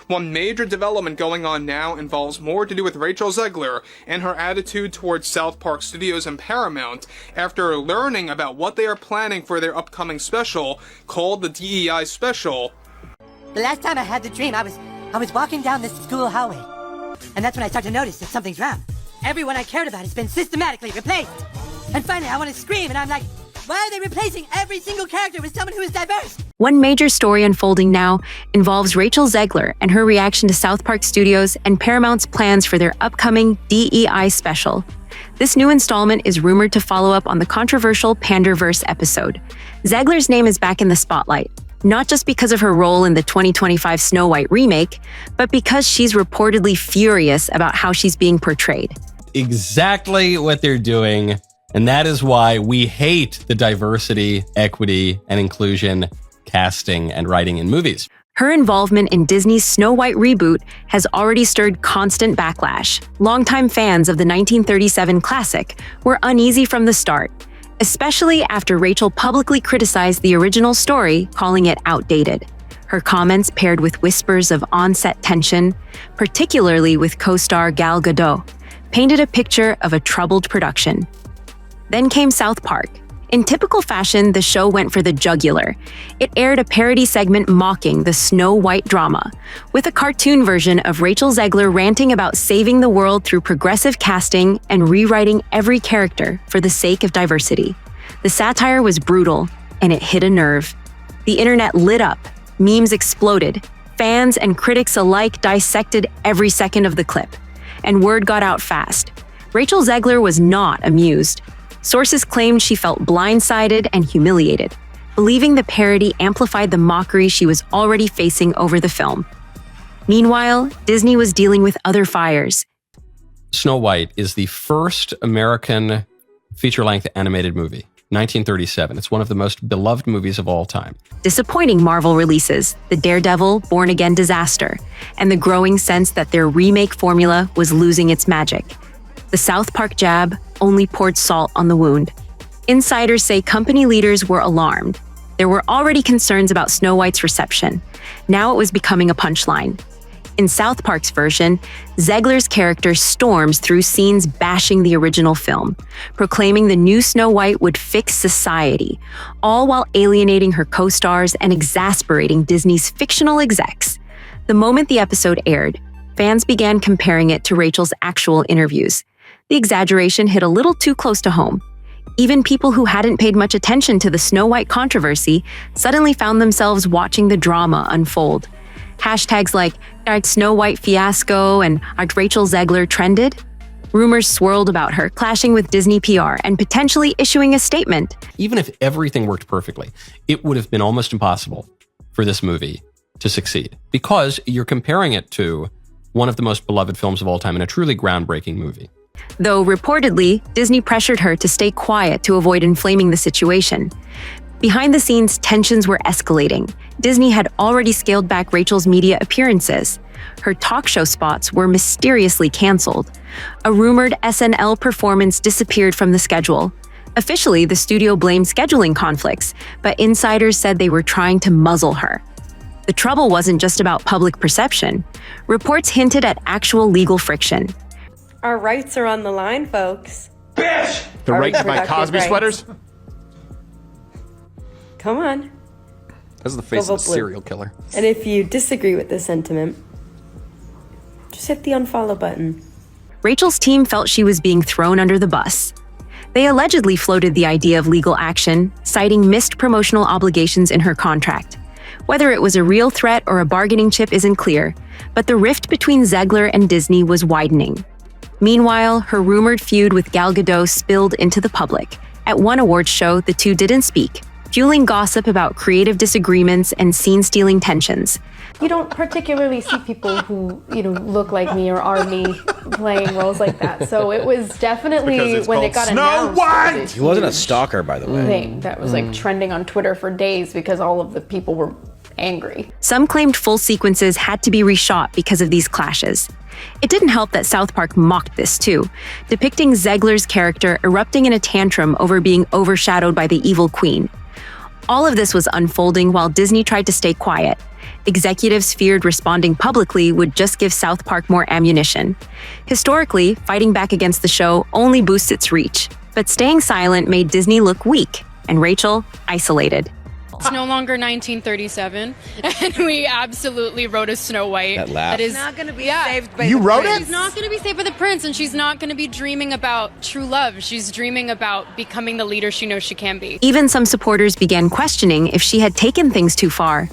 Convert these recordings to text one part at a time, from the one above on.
One major development going on now involves more to do with Rachel Zegler and her attitude towards South Park Studios and Paramount after learning about what they are planning for their upcoming special called the DEI Special. The last time I had the dream, I was walking down this school hallway, and that's when I started to notice that something's wrong. Everyone I cared about has been systematically replaced. And finally, I want to scream, and I'm like, why are they replacing every single character with someone who is diverse? One major story unfolding now involves Rachel Zegler and her reaction to South Park Studios and Paramount's plans for their upcoming DEI Special. This new installment is rumored to follow up on the controversial Panderverse episode. Zegler's name is back in the spotlight, not just because of her role in the 2025 Snow White remake, but because she's reportedly furious about how she's being portrayed. Exactly what they're doing, and that is why we hate the diversity, equity, and inclusion casting and writing in movies. Her involvement in Disney's Snow White reboot has already stirred constant backlash. Longtime fans of the 1937 classic were uneasy from the start, especially after Rachel publicly criticized the original story, calling it outdated. Her comments, paired with whispers of on-set tension, particularly with co-star Gal Gadot, painted a picture of a troubled production. Then came South Park. In typical fashion, the show went for the jugular. It aired a parody segment mocking the Snow White drama, with a cartoon version of Rachel Zegler ranting about saving the world through progressive casting and rewriting every character for the sake of diversity. The satire was brutal, and it hit a nerve. The internet lit up, memes exploded, fans and critics alike dissected every second of the clip, and word got out fast. Rachel Zegler was not amused. Sources claimed she felt blindsided and humiliated, believing the parody amplified the mockery she was already facing over the film. Meanwhile, Disney was dealing with other fires. Snow White is the first American feature-length animated movie, 1937. It's one of the most beloved movies of all time. Disappointing Marvel releases, the Daredevil Born Again disaster, and the growing sense that their remake formula was losing its magic. The South Park jab only poured salt on the wound. Insiders say company leaders were alarmed. There were already concerns about Snow White's reception. Now it was becoming a punchline. In South Park's version, Zegler's character storms through scenes bashing the original film, proclaiming the new Snow White would fix society, all while alienating her co-stars and exasperating Disney's fictional execs. The moment the episode aired, fans began comparing it to Rachel's actual interviews. The exaggeration hit a little too close to home. Even people who hadn't paid much attention to the Snow White controversy suddenly found themselves watching the drama unfold. Hashtags like "Art Snow White fiasco" and "Art Rachel Zegler" trended. Rumors swirled about her clashing with Disney PR and potentially issuing a statement. Even if everything worked perfectly, it would have been almost impossible for this movie to succeed, because you're comparing it to one of the most beloved films of all time and a truly groundbreaking movie. Though reportedly, Disney pressured her to stay quiet to avoid inflaming the situation. Behind the scenes, tensions were escalating. Disney had already scaled back Rachel's media appearances. Her talk show spots were mysteriously canceled. A rumored SNL performance disappeared from the schedule. Officially, the studio blamed scheduling conflicts, but insiders said they were trying to muzzle her. The trouble wasn't just about public perception. Reports hinted at actual legal friction. Our rights are on the line, folks. Bitch! The right to buy Cosby sweaters? Come on. That's the face of a serial killer. And if you disagree with this sentiment, just hit the unfollow button. Rachel's team felt she was being thrown under the bus. They allegedly floated the idea of legal action, citing missed promotional obligations in her contract. Whether it was a real threat or a bargaining chip isn't clear, but the rift between Zegler and Disney was widening. Meanwhile, her rumored feud with Gal Gadot spilled into the public. At one awards show, the two didn't speak, fueling gossip about creative disagreements and scene-stealing tensions. You don't particularly see people who, look like me or are me playing roles like that. So it was definitely, when it got announced, White! He wasn't a stalker, by the way. Thing that was trending on Twitter for days because all of the people were angry. Some claimed full sequences had to be reshot because of these clashes. It didn't help that South Park mocked this too, depicting Zegler's character erupting in a tantrum over being overshadowed by the evil queen. All of this was unfolding while Disney tried to stay quiet. Executives feared responding publicly would just give South Park more ammunition. Historically, fighting back against the show only boosts its reach. But staying silent made Disney look weak, and Rachel isolated. It's no longer 1937, and we absolutely wrote a Snow White. That laugh. That is not going to be saved by You the wrote prince. it? She's not going to be saved by the prince, and she's not going to be dreaming about true love. She's dreaming about becoming the leader she knows she can be. Even some supporters began questioning if she had taken things too far.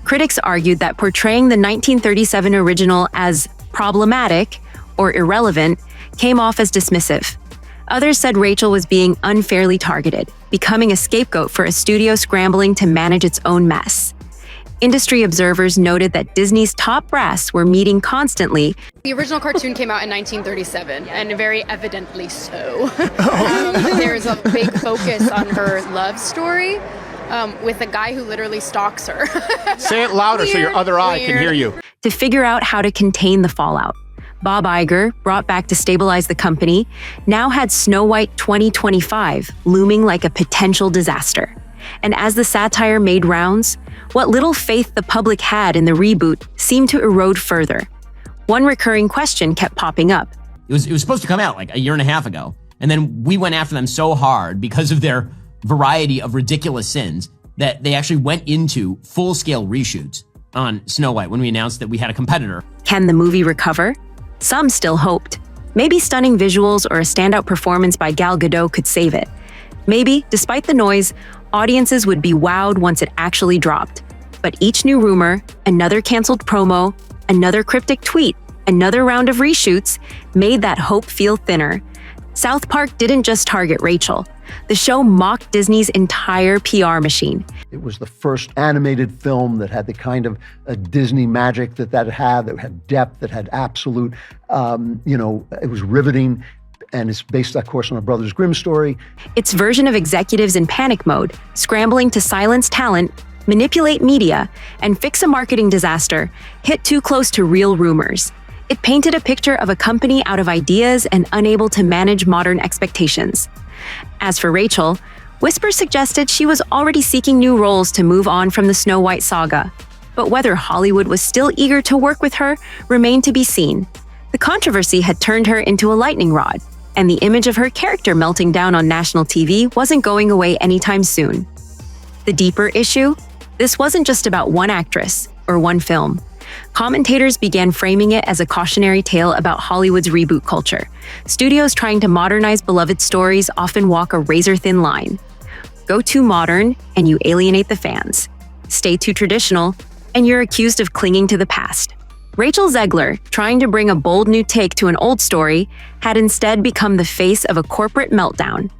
Critics argued that portraying the 1937 original as problematic or irrelevant came off as dismissive. Others said Rachel was being unfairly targeted, becoming a scapegoat for a studio scrambling to manage its own mess. Industry observers noted that Disney's top brass were meeting constantly. The original cartoon came out in 1937, and very evidently so. There's a big focus on her love story with a guy who literally stalks her. Say it louder so your other eye can hear you. To figure out how to contain the fallout. Bob Iger, brought back to stabilize the company, now had Snow White 2025 looming like a potential disaster. And as the satire made rounds, what little faith the public had in the reboot seemed to erode further. One recurring question kept popping up. It was supposed to come out like a year and a half ago, and then we went after them so hard because of their variety of ridiculous sins that they actually went into full-scale reshoots on Snow White when we announced that we had a competitor. Can the movie recover? Some still hoped. Maybe stunning visuals or a standout performance by Gal Gadot could save it. Maybe, despite the noise, audiences would be wowed once it actually dropped. But each new rumor, another canceled promo, another cryptic tweet, another round of reshoots made that hope feel thinner. South Park didn't just target Rachel. The show mocked Disney's entire PR machine. It was the first animated film that had the kind of Disney magic that had depth, that had absolute, it was riveting. And it's based, of course, on a Brothers Grimm story. Its version of executives in panic mode, scrambling to silence talent, manipulate media, and fix a marketing disaster, hit too close to real rumors. It painted a picture of a company out of ideas and unable to manage modern expectations. As for Rachel, whispers suggested she was already seeking new roles to move on from the Snow White saga. But whether Hollywood was still eager to work with her remained to be seen. The controversy had turned her into a lightning rod, and the image of her character melting down on national TV wasn't going away anytime soon. The deeper issue? This wasn't just about one actress or one film. Commentators began framing it as a cautionary tale about Hollywood's reboot culture. Studios trying to modernize beloved stories often walk a razor-thin line. Go too modern, and you alienate the fans. Stay too traditional, and you're accused of clinging to the past. Rachel Zegler, trying to bring a bold new take to an old story, had instead become the face of a corporate meltdown.